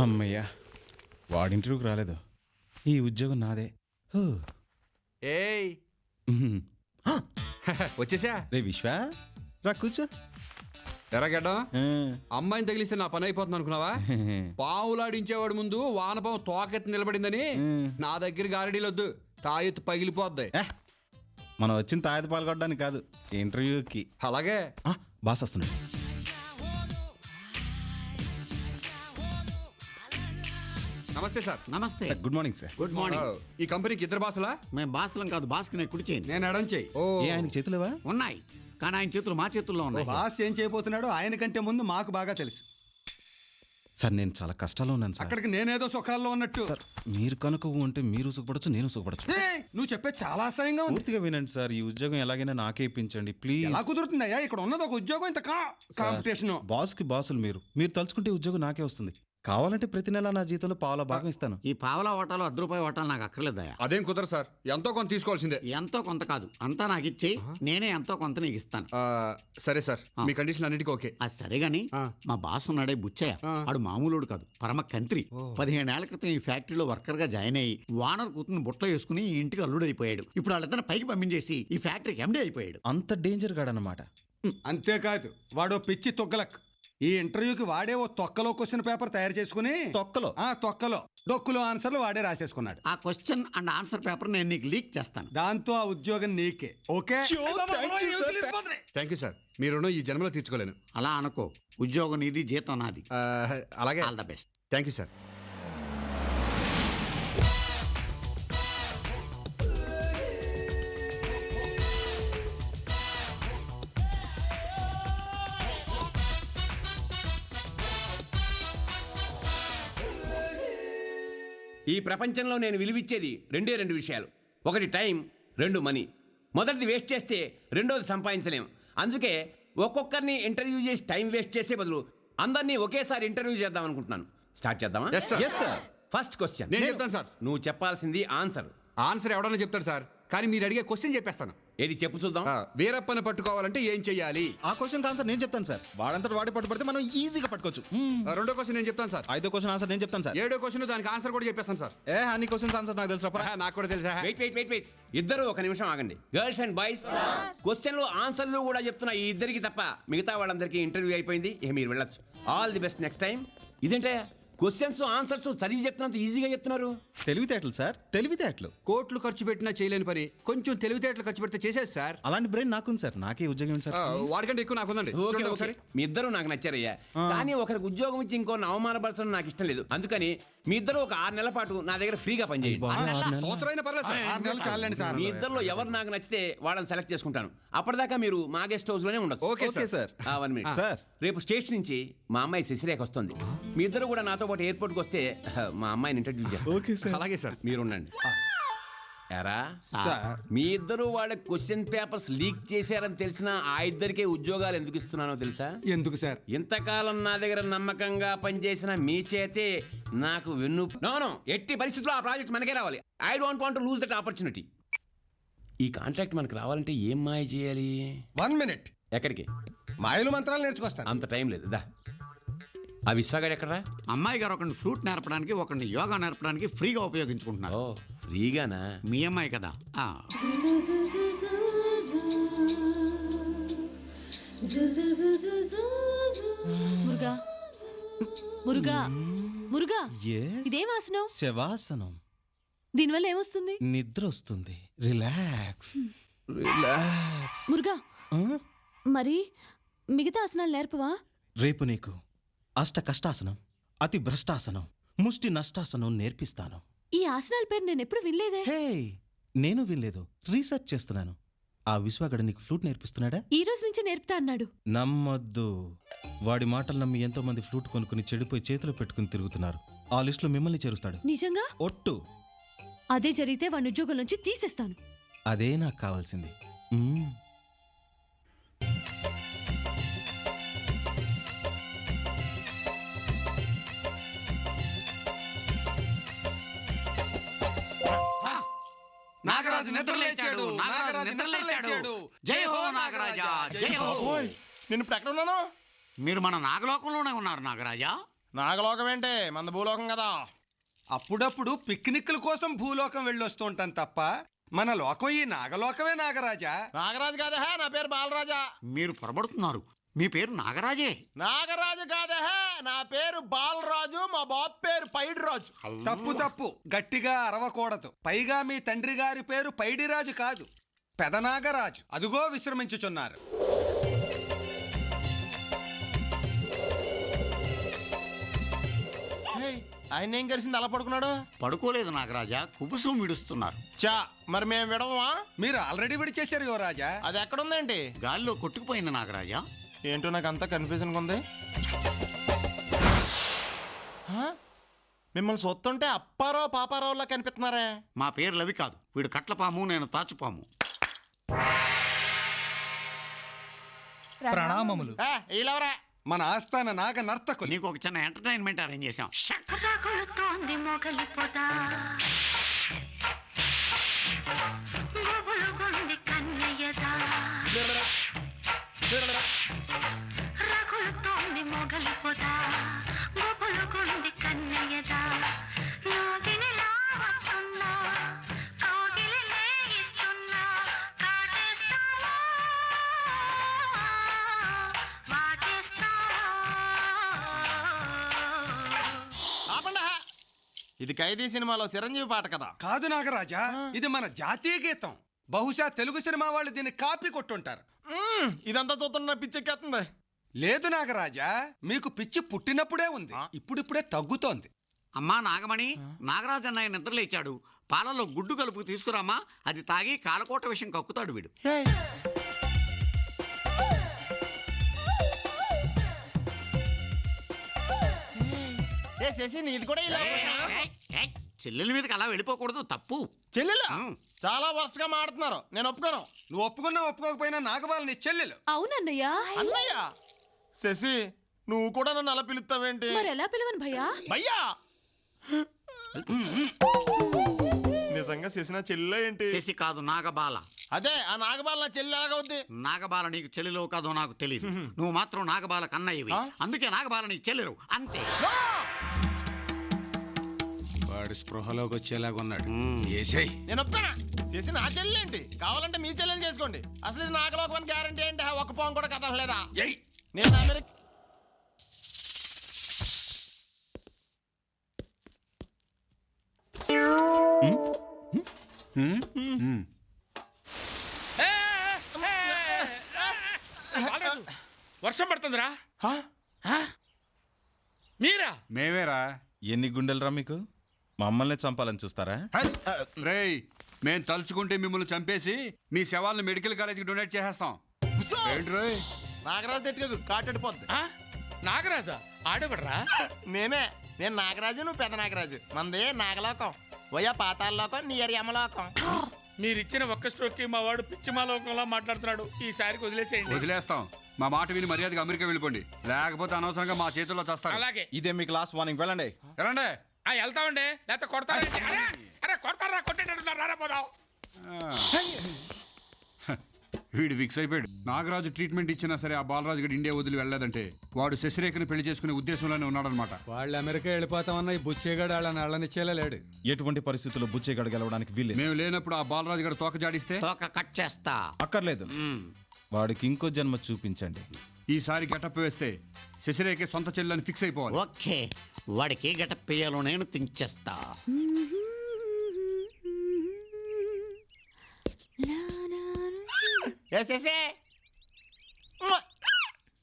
అమ్మయ్యా, వాడి ఇంటర్వ్యూకి రాలేదు. ఈ ఉద్యోగం నాదే. హూ. ఏయ్ ఉహుం. వచ్చేసా రే విశ్వ, రా కూర్చో. ఎరగడ్డం ఆ. అమ్మాయిని తగిలిస్తే నా పని అయిపోతుంది అనుకున్నావా? పావులాడించేవాడు ముందు వానపాము తోకెత్తి నిలబడిందని నా దగ్గర గారడీలు వద్దు, తాయెత్తు పగిలిపోద్ది. ఏ, మనం వచ్చిన తాయత పాల్గొనడానికి కాదు, ఇంటర్వ్యూకి. అలాగే బాస్ వస్తున్నాడు. నమస్తే సార్. నమస్తే. Sir good morning sir. Good morning. ఈ కంపెనీకి ఇద్దరు బాసులా? మేము బాసులం కాదు, బాస్కి నేను కుడి చేయండి. నేను ఎడం చేయి. ఓ ఏ ఆయనకి చేతులేవా? ఉన్నాయి, కానీ ఆయన చేతులు మా చేతుల్లో ఉన్నాయి. బాస్ ఏం చేయబోతున్నాడో ఆయన కంటే ముందు మాకు బాగా తెలుసు. సార్ నేను చాలా కష్టాల్లో ఉన్నాను సార్. అక్కడికి నేనేదో సుఖాల్లో ఉన్నట్టు. సార్ మీరు కనుక ఉంటే మీరు సుఖపడచ్చు, నేను సుఖపడచ్చు. ఏయ్, నువ్వు చెప్పే చాలా అసహ్యంగా ఉంది. పూర్తిగా వినండి సార్. ఈ ఉద్యోగం ఎలాగైనా నాకే ఇప్పించండి ప్లీజ్. ఎలా కుదురుతుందయ్యా? ఇక్కడ ఉన్నది ఒక ఉద్యోగం, ఇంత కాంపిటీషన్. బాస్కి బాసులు మీరు తలుచుకుంటే ఉద్యోగం నాకే వస్తుంది. కావాలంటే ప్రతి నెల నా జీతంలో పావుల భాగం ఇస్తాను. ఈ పావలా ఓటాలు ₹1 ఓటాలు నాకు అక్కర్లేదయా. అదేం కుదరదు సార్, ఎంతో కొంత తీసుకోవాల్సిందే. ఎంతో కొంత కాదు, అంతా నాకు ఇచ్చి నేనే ఎంతో కొంత నీకు ఇస్తాను. సరే సార్, మీ కండిషన్ అన్నిటికీ ఓకే. అది సరే గాని మా బాస్ ఉన్నాడే బుచ్చయ్య, ఆడు మామూలుడు కాదు, పరమ కంత్రి. 15 ఏళ్ల క్రితం ఈ ఫ్యాక్టరీలో వర్కర్ గా జాయిన్ అయ్యి వానర్ కూతుని బుట్టలో వేసుకుని ఈ ఇంటికి అల్లుడైపోయాడు. ఇప్పుడు వాళ్ళిద్దరిని పైకి పంపించేసి ఈ ఫ్యాక్టరీకి ఎండీ అయిపోయాడు. అంత డేంజర్ గాడనమాట. అంతేకాదు, వాడో పిచ్చి తొక్కలక్. ఈ ఇంటర్వ్యూకి వాడే ఓ తొక్కలో క్వశ్చన్ పేపర్ తయారు చేసుకుని తొక్కలో డొక్కులో ఆన్సర్లు వాడే రాసేసుకున్నాడు. ఆ క్వశ్చన్ అండ్ ఆన్సర్ పేపర్ నేను నీకు లీక్ చేస్తాను. దాంతో ఆ ఉద్యోగం నీకే. ఓకే, థ్యాంక్ యూ సార్, మీ రుణం ఈ జన్మలో తీర్చుకోలేను. అలా అనుకో, ఉద్యోగం నీది, జీతం నాది. అలాగే, all the best. Thank you sir. ఈ ప్రపంచంలో నేను విలువిచ్చేది రెండు విషయాలు. ఒకటి టైం, 2 మనీ. మొదటిది వేస్ట్ చేస్తే రెండోది సంపాదించలేం. అందుకే ఒక్కొక్కరిని ఇంటర్వ్యూ చేసి టైం వేస్ట్ చేసే బదులు అందరినీ ఒకేసారి ఇంటర్వ్యూ చేద్దాం అనుకుంటున్నాను. స్టార్ట్ చేద్దామా? Yes, sir. Yes, sir. First question నేను చెప్తాను సార్. నువ్వు చెప్పాల్సింది ఆన్సర్. ఆన్సర్ ఎవడన్నా చెప్తాడు సార్, కానీ మీరు అడిగే క్వశ్చన్ చెప్పేస్తాను. ఏది చెప్పు చూద్దాం. వీరప్పని పట్టుకోవాలంటే ఏం చెయ్యాలి? ఆ క్వశ్చన్ ఆన్సర్ నేను చెప్తాను సార్. వాడంతా వాడి పట్టుబడితే మనం ఈజీగా పట్టుకోవచ్చు. రెండో క్వశ్చన్ నేను చెప్తాను సార్. 5వ క్వశ్చన్ ఆన్సర్ నేను చెప్తాను సార్. 7వ క్వశ్చన్ దానికి ఆన్సర్ కూడా చెప్పేస్తాను సార్. అన్ని క్వశ్చన్స్ ఆన్సర్ నాకు తెలుసు. నాకు కూడా తెలుసా? వెయిట్ ఇద్దరు ఒక నిమిషం ఆగండి. గర్ల్స్ అండ్ బాయ్స్, క్వశ్చన్లు ఆన్సర్లు కూడా చెప్తున్నా ఈ ఇద్దరికి తప్ప మిగతా వాళ్ళందరికీ ఇంటర్వ్యూ అయిపోయింది. ఇక మీరు వెళ్ళొచ్చు. All the best next time. ఇదేంటే క్వశ్చన్స్ ఆన్సర్స్ చదివి చెప్తున్నంత ఈజీగా చెప్తున్నారు. తెలివితేటలు సార్, తెలివితేటలు. కోట్లు ఖర్చు పెట్టినా చేయలేని పని కొంచెం తెలివితేటలు ఖర్చు పెడితే చేసేది సార్. అలాంటి బ్రెయిన్ నాకుంది సార్. నాకే ఉద్యోగం ఏంటి సార్? వాడికంటే ఎక్కువ నాకుందండి. ఓకే ఒకసారి మీ ఇద్దరు నాకు నచ్చారయ్యా, కానీ ఒకరికి ఉద్యోగం ఇచ్చి ఇంకొన్ని అవమానపరచడం నాకు ఇష్టం లేదు. అందుకని మీ ఇద్దరు ఒక 6 నెలల పాటు నా దగ్గర ఫ్రీగా పనిచేయండి. సంవత్సరం పర్లేదు సార్. 6 నెలలు చాలండి సార్. మీ ఇద్దరులో ఎవరు నాకు నచ్చితే వాళ్ళని సెలెక్ట్ చేసుకుంటాను. అప్పటిదాకా మీరు మా గెస్ట్ హౌస్ లోనే ఉండొచ్చు. Okay sir. 1 minute sir. రేపు స్టేషన్ నుంచి మా అమ్మాయి శశిరేఖ వస్తుంది. మీ ఇద్దరు కూడా నాతో పాటు ఎయిర్పోర్ట్కి వస్తే మా అమ్మాయిని ఇంటర్వ్యూ చేస్తాను. Okay sir. అలాగే సార్. మీరు ఉండండి. ఎరా సార్, మీ ఇద్దరు వాళ్ళ క్వశ్చన్ పేపర్స్ లీక్ చేశారని తెలిసిన ఆ ఇద్దరికే ఉద్యోగాలు ఎందుకు ఇస్తున్నానో తెలుసా? ఎందుకు సార్? ఇంతకాలం నా దగ్గర నమ్మకంగా పనిచేసిన మీ చేతే నాకు నో ఎట్టి పరిస్థితుల్లో ఆ ప్రాజెక్ట్ మనకే రావాలి. I don't want to lose that opportunity. ఈ కాంట్రాక్ట్ మనకు రావాలంటే ఏం మాయ చేయాలి? 1 మినిట్. ఎక్కడికి? మాయలు మంత్రాలు నేర్చుకొస్తాను. అంత టైం లేదు. దా, ఆ విశ్వగాడు ఎక్కడరా? అమ్మాయి గారు ఒకరిని ఫ్లూట్ నేర్పడానికి, ఒకరిని యోగా నేర్పడానికి ఫ్రీగా ఉపయోగించుకుంటున్నారు. ఓ ఫ్రీగానా? మీ అమ్మాయి కదా. మురుగా మురుగా మురుగా, Yes. ఇదేం ఆసనం? శవాసనం. దీనివల్ల ఏమొస్తుంది? నిద్ర వస్తుంది. Relax relax. మురుగా, మరి మిగతా ఆసనాలు నేర్పవా? రేపు నీకు అష్ట కష్టాసనం, అతి భ్రష్టాసనం, ముష్టి నష్టాసనం నేర్పిస్తాను. ఈ ఆసనాల పేరు నేను ఎప్పుడు వినలేదే. హే, నేను వినలేదు, రీసెర్చ్ చేస్తున్నాను. ఆ విశ్వగడ నీకు ఫ్లూట్ నేర్పిస్తున్నాడా? ఈ రోజు నుంచి నేర్పుతా అన్నాడు. నమ్మొద్దు. వాడి మాటలు నమ్మి ఎంతో మంది ఫ్లూట్ కొనుక్కుని చెడిపోయి చేతిలో పెట్టుకుని తిరుగుతున్నారు. ఆ లిస్టులో మిమ్మల్ని చేరుస్తాడు. నిజంగా? ఒట్టు. అదే జరిగితే వాడి ఉద్యోగం నుంచి తీసేస్తాను. అదే నాకు కావాల్సింది. నాగరాజు నిద్రలేచాడు, నాగరాజు నిద్రలేచాడు. జై హో నాగరాజా, జై హో. నేను ఇప్పుడు ఎక్కడ ఉన్నాను? మీరు మన నాగలోకంలోనే ఉన్నారు నాగరాజా. నాగలోకం ఏంటి మంద భూలోకం కదా. అప్పుడప్పుడు పిక్నిక్ల కోసం భూలోకం వెళ్ళొస్తూ ఉంటాం తప్ప మన లోకం ఈ నాగలోకమే నాగరాజా. నాగరాజు కాదా, నా పేరు బాలరాజా. మీరు పొరబడుతున్నారు. మీ పేరు నాగరాజే. నాగరాజు కాదా, నా పేరు బాలరాజు. మా బాబు పేరు పైడి రాజు. తప్పు తప్పు, గట్టిగా అరవకూడదు. పైగా మీ తండ్రి గారి పేరు పైడిరాజు కాదు, పెదనాగరాజు. అదుగో విశ్రమించుచున్నారు. ఆయన ఏం కలిసింది అలా పడుకున్నాడు? పడుకోలేదు నాగరాజా, కుబుసం విడుస్తున్నారు. చా, మరి మేము విడవమా? మీరు ఆల్రెడీ విడిచేశారు యువరాజా. అది ఎక్కడుందేంటి? గాలిలో కొట్టుకుపోయింది నాగరాజా. ఏంటో నాకు అంతా కన్ఫ్యూజన్గా ఉంది. మిమ్మల్ని సొత్తుంటే అప్పారావు పాపారావులా కనిపిస్తున్నారే. మా పేర్లు అవి కాదు. వీడు కట్లపాము, నేను తాచుపాము. ప్రణామములు. వీళ్ళెవరా? మన ఆస్థాన నాగ నర్తకులు. నీకు ఒక చిన్న ఎంటర్టైన్మెంట్ అరేంజ్ చేశాం. రగులుతోంది మొగలిపోతా గుబులుగుంది కన్నయ్యదా రగులుతోంది మొగలిపోతా గుబులుగుంది కన్నయ్యదా నాగినిలా వస్తున్నా కౌగిలి లేగిస్తున్నా కాటేస్తావా వాటేస్తావా. ఆపండా. ఇది ఖైదీ సినిమాలో చిరంజీవి పాట కదా. కాదు నాగరాజా, ఇది మన జాతీయ గీతం. బహుశా తెలుగు సినిమా వాళ్ళు దీన్ని కాపీ కొట్టుంటారు. ఇదంతా చూస్తున్న పిచ్చెక్కేస్తుంది. లేదు నాగరాజా, మీకు పిచ్చి పుట్టినప్పుడే ఉంది, ఇప్పుడిప్పుడే తగ్గుతోంది. అమ్మా నాగమణి, నాగరాజు అన్నయ్య నిద్రలేచాడు. పాలలో గుడ్డు కలుపు తీసుకురామా, అది తాగి కాలకోట విషయం కక్కుతాడు వీడు. చేసి నీది కూడా ఇలా చెల్లెల మీదకి అలా వెళ్ళిపోకూడదు, తప్పు. చెల్లెలు చాలా వరస్ట్ గా మాడుతున్నారు. నేను ఒప్పుకోను. నువ్వు ఒప్పుకున్నా ఒప్పుకోకపోయినా నాగబాల నీ చెల్లెలు. అవునన్నయ్యా. అన్నయ్య, శశి నువ్వు కూడా నన్ను అలా పిలుస్తావేంటి? మరి ఎలా పిలవను భయ్యా? భయ్యా, నిజంగా శశి నా చెల్లె ఏంటి? చేసి కాదు, నాగబాల. అదే ఆ నాగబాల నా చెల్లి ఎలాగవుద్ది? నాగబాల నీకు చెల్లెలో కాదో నాకు తెలియదు. నువ్వు మాత్రం నాగబాల కన్నయ్యవి, అందుకే నాగబాల నీకు చెల్లెరు అంతే. వాడు స్పృహలోకి వచ్చేలాగా ఉన్నాడు. ఏసేయ్. నేను ఒప్పుకోనా? శశి నా చెల్లి ఏంటి? కావాలంటే మీ చెల్లెలు చేసుకోండి. అసలు ఇది నాగలోకం గ్యారంటీ ఏంటి? ఒక్క పోం కూడా కదలలేదా? నేను అమెరికా వర్షం పడుతుందిరా. మీరా? మేమేరా. ఎన్ని గుండెలరా మీకు? మమ్మల్ని చంపాలని చూస్తారా? రేయ్, మేం తలుచుకుంటే మిమ్మల్ని చంపేసి మీ శవాలను మెడికల్ కాలేజీకి డొనేట్ చేసేస్తాం. ఏంటి రోయ్? నాగరాజు తిట్టలేదు, కాటెడిపోద్ది. నాగరాజా ఆడబడరా? నేను నాగరాజు, నువ్వు పెద్ద నాగరాజు. మనది నాగలోకం. పోయా పాతాల లోకం, నీ యమలోకం. మీరిచ్చిన ఒక్క స్ట్రోక్ కి మా వాడు పిచ్చిమాలోకంలా మాట్లాడుతున్నాడు. ఈసారికి వదిలేసేయండి. వదిలేస్తాం. మా మాట విని మర్యాదగా అమెరికా వెళ్ళిపోండి, లేకపోతే అనవసరంగా మా చేతుల్లో చేస్తారు. అలాగే. ఇదే మీకు లాస్ట్ వార్నింగ్. వెళ్ళండి. ఎలాండే వెళ్తామండి, లేకపోతే కొడతారా? అరే కొడతారా? కొట్టేటట్టున్నారు, రారా పోదాం. వీడు ఫిక్స్ అయిపోయాడు. నాగరాజు ట్రీట్మెంట్ ఇచ్చినా సరే ఆ బాలరాజు గడి ఇండియా వదిలి వెళ్ళలేదంటే వాడు శశిరేఖని పెళ్లి చేసుకునే ఉద్దేశంలోనే ఉన్నాడనమాట. వాళ్ళు అమెరికా వెళ్ళిపోతామన్న ఈ బుచ్చేగాడు వాళ్ళని అళ్ళనిచ్చేలా లేడు. ఎటువంటి పరిస్థితుల్లో బుచ్చేగాడు గెలవడానికి వీల్లేదు. మేము లేనప్పుడు ఆ బాలరాజు గడి తోక జాడిస్తే తోక కట్ చేస్తా. అక్కర్లేదు, వాడికి ఇంకో జన్మ చూపించండి. ఈసారి గెటప్ వేస్తే శశిరేఖ సొంత చెల్లెని ఫిక్స్ అయిపోవాలి. ఓకే, వాడికి గెటప్ వేయాలో నేను థింక్ చేస్తా.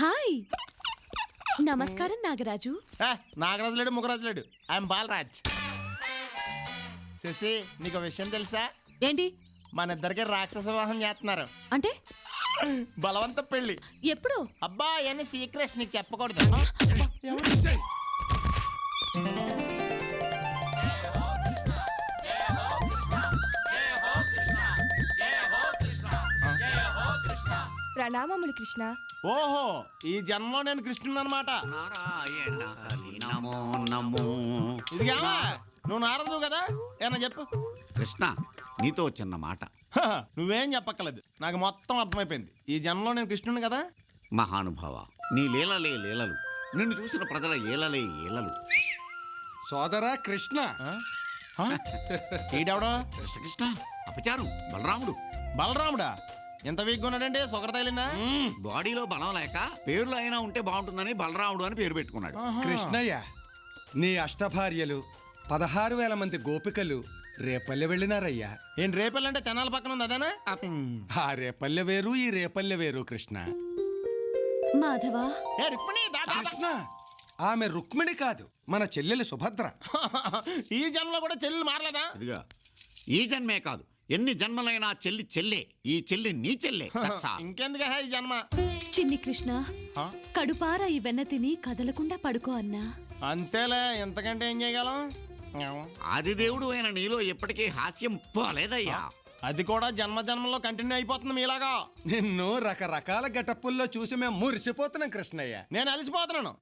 హాయ్, నమస్కారం నాగరాజు. నాగరాజు లేడు, ముగరాజు లేడు. ఐఎమ్ బాలరాజ్. శశి, నీకు విషయం తెలుసా? ఏంటి? మన ఇద్దరికి రాక్షస వివాహం చేస్తున్నారు. అంటే బలవంత పెళ్లి. ఎప్పుడు? అబ్బా అవన్నీ సీక్రెట్స్, నీకు చెప్పకూడదు. ప్రణామములు కృష్ణ. ఓహో, ఈ జన్మలో నేను కృష్ణుని అనమాట. నారాయణ హరి నమో నమో. ఇదిగా నువ్వు నారదువు కదా, ఏమన్నా చెప్పు. కృష్ణ, నీతో చిన్న మాట. నువ్వేం చెప్పక్కర్లేదు, నాకు మొత్తం అర్థమైపోయింది. ఈ జన్మలో నేను కృష్ణుని కదా. మహానుభావ, నీ లీలలే లీలలు. నిన్ను చూసిన ప్రజల ఏలలే ఏలలు. సోదరా కృష్ణ. ఈడెవడో కృష్ణ అపచారం బలరాముడు. బలరాముడా? ఎంత వీక్గా ఉన్నాడంటే సొగర తగిలిందా? బాడీలో బలం లేక పేర్లు అయినా ఉంటే బాగుంటుందని బలరాముడు అని పేరు పెట్టుకున్నాడు. కృష్ణయ్య, నీ అష్టభార్యలు 16,000 మంది గోపికలు రేపల్లె వెళ్ళినారయ్యా. ఏం రేపెళ్ళంటే తెనాల పక్కన ఉంది అదేనా? ఆ రేపల్లె వేరు, ఈ రేపల్లె వేరు కృష్ణ. మాధవ ఏ రుక్మిణి, దా, దా, దా. కృష్ణ, ఆమె రుక్మిణి కాదు, మన చెల్లెలు సుభద్ర. ఈ జన్మలో కూడా చెల్లెలు మారలేదా? ఇదిగా ఈ జన్మే కాదు, ఎన్ని జన్మలైనా చెల్లి చెల్లే. ఈ చెల్లి నీ చెల్లే. ఇంకెందుకే ఈ జన్మ? చిన్ని కృష్ణ హ? కడుపారా ఈ వెన్న తిని కదలకుండా పడుకో అన్నా. అంతేలే, ఎంతకంటే ఏం చేయగలం? ఆది దేవుడు అయిన నీలో ఎప్పటికీ హాస్యం పోలేదయ్యా. అది కూడా జన్మ జన్మలో కంటిన్యూ అయిపోతుంది మీలాగా. నిన్ను రకరకాల గెటప్పుల్లో చూసి మేము మురిసిపోతున్నాం కృష్ణయ్య. నేను అలసిపోతున్నాను.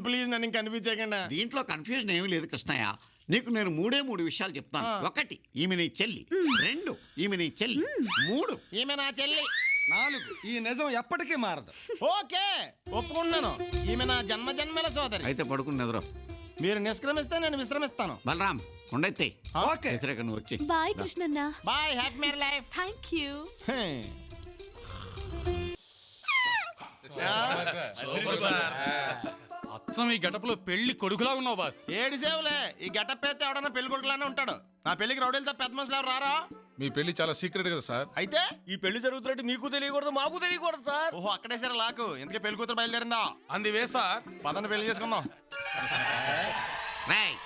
ప్లీజ్ నన్ను ఇంక కనిపించకండి. దీంట్లో కన్ఫ్యూజన్ ఏమీ లేదు కృష్ణయ్య. నీకు నేను 3 విషయాలు చెప్తాను. 1 ఈమె నీ చెల్లి, 2 ఈమె నీ చెల్లి, 3 ఈమె నా చెల్లి, 4 ఈ నిజం ఎప్పటికీ మారదు. ఓకే ఒప్పుకుంటున్నాను. ఈమె నా జన్మ జన్మల సోదరి. అయితే పడుకుని నిద్ర. మీరు నిష్క్రమిస్తే నేను విశ్రమిస్తాను. బలరాం కొండెత్తే. ఓకే. నువ్వు వచ్చి బాయ్ కృష్ణన్న. Bye, happy married life. Thank you. అచ్చం ఈ గడపలో పెళ్లి కొడుకులా ఉన్నావు బాస్. ఏడు సేవులే, ఈ గెటప్ అయితే ఎవడన్నా పెళ్లి కొడుకులానే ఉంటాడు. నా పెళ్లికి రౌడీలతో పెద్ద మనుషులు ఎవరు రారా? మీ పెళ్లి చాలా సీక్రెట్ కదా సార్. అయితే ఈ పెళ్లి జరుగుతున్నట్టు మీకు తెలియకూడదు, మాకు తెలియకూడదు సార్. ఓహో, అక్కడే సరే లాకు. ఇంతకీ పెళ్లి కూతురు బయలుదేరిందా? అందువే సార్. పదండి పెళ్లి చేసుకుందాం. రేయ్,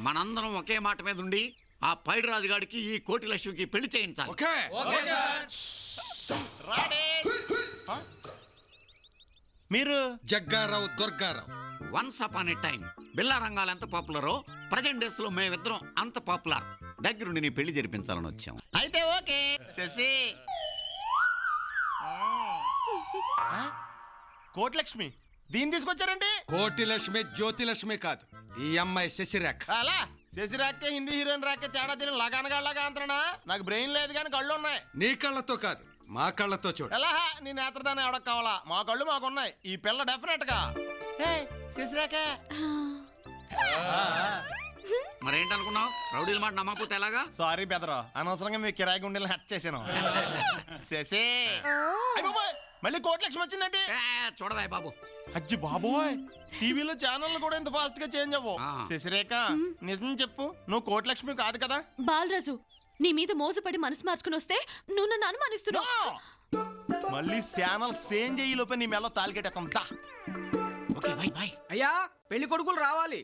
మనందరం ఒకే మాట మీద ఉండి ఆ పైడి రాజుగాడికి ఈ కోటి లక్ష్మికి పెళ్లి చేయించాలి. ఓకే. ఆ? మీరు Jagga Rao Durgarao. Once upon a time బిల్లా రంగాలు ఎంత పాపులరో ప్రజెంట్ డేస్ లో మేమిద్దరం అంత పాపులర్. దగ్గరుండి నీ పెళ్లి జరిపించాలని వచ్చాం. అయితే ఓకే. శశి, కోటిలక్ష్మి దీన్ని తీసుకొచ్చారండి? కోటి లక్ష్మి జ్యోతిలక్ష్మి కాదు, ఈ అమ్మాయి శశిరేఖ. అలా శశిరాకే హిందీ హీరోయిన్ రాకే తేడా తిని లగానగాళ్ళగా అంతనా? నాకు బ్రెయిన్ లేదు కానీ కళ్ళు ఉన్నాయి. నీ కళ్ళతో కాదు, మా కళ్ళతో చూడు. ఎలా నీ నేత్రదానం ఎవడకు కావాలా? మా కళ్ళు మాకున్నాయి. ఈ పిల్ల డెఫినెట్ గా శశిరాకే. మరేంటనుకున్నావు? రౌడీల మాట నమ్మకపోతే ఎలాగా? సారీ బెదరా, అనవసరంగా మీ కిరాయి గుండెలు హట్ చేశాను. శశి, అయ్ బాబోయ్, మళ్ళీ కోటిలక్ష్మి వచ్చిందండి. చూడవా బాబు. అజ్జి బాబోయ్, టీవీలో ఛానల్ కూడా ఇంత ఫాస్ట్ గా చేంజ్ అవ్వవు. శశిరేఖ, నిజం చెప్పు, నువ్వు కోటిలక్ష్మి కాదు కదా? బాలరాజు, నీ మీద మోసపడి మనసు మార్చుకుని వస్తే నువ్వు నన్ను అనుమానిస్తున్నావు. మళ్ళీ ఛానల్ సేంజ్ అయ్యి లోపే నీ మెల్ల తాలికెట్టేస్తాం. అయ్యా పెళ్లి కొడుకులు రావాలి.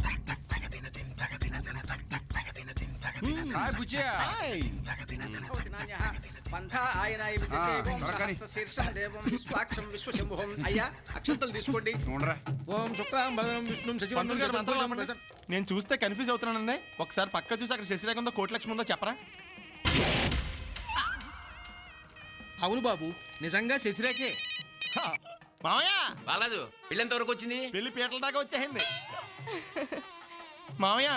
అయ్యా అక్షంతలు తీసుకోండి. ఓం శుక్లాం భద్రం విష్ణుం పంతులు గారు, మంత్రాలు చెప్పండి. నేను చూస్తే కన్ఫ్యూజ్ అవుతున్నానండి. ఒకసారి పక్క చూసి అక్కడ శశిరేఖ ఉందో కోటిలక్ష్మి ఉందో చెప్పరా? అవును బాబు, నిజంగా శశిరేఖే. మామయ్య, బాలాజు పెళ్ళి ఎంత వరకు వచ్చింది? పెళ్లి పీటల దాకా వచ్చేసింది. మామయ్య,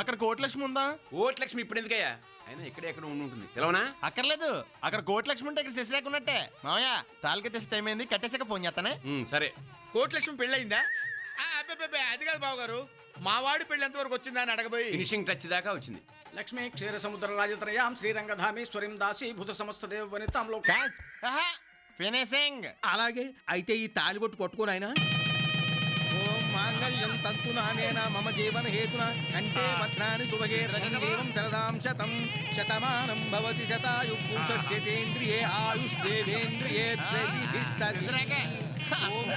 అక్కడ కోటిలక్ష్మి ఉందా? ఓట్లక్ష్మి ఇప్పుడు ఎందుకయ్యా? అయినా ఇక్కడే ఎక్కడ ఉండి ఉంటుంది తెలవనా? అక్కర్లేదు, అక్కడ కోటిలక్ష్మి ఉంటే ఇక్కడ శశిరేఖ ఉన్నట్టే. మామయ్య, తాళి కట్టేసి టైం అయింది, కట్టేసాక ఫోన్ చేస్తానే. సరే. కోటిలక్ష్మి పెళ్ళయిందా? అది కాదు బాబు గారు, మా వాడి పెళ్లి ఎంత వరకు వచ్చిందా అని అడగబోయి. ఫినిషింగ్ టచ్ దాకా వచ్చింది. లక్ష్మీ క్షీర సముద్ర రాజత్రయాం శ్రీరంగధామేశ్వరిం దాసి భూత సమస్త దేవ వనితాంలో. ఫినిషింగ్. అలాగే అయితే ఈ తాలిబొట్టు పట్టుకోను ఆయన. ఓం మాంగళ్యం తంతునానేన మమ జీవన హేతునా కంటే భద్రాని శుభగే జీవం శరదాం శతం శతమానం భవతి శతాయు పురుషస్యేంద్రియే ఆయుష్దేవేంద్రియే ప్రతిష్టతి. ఓం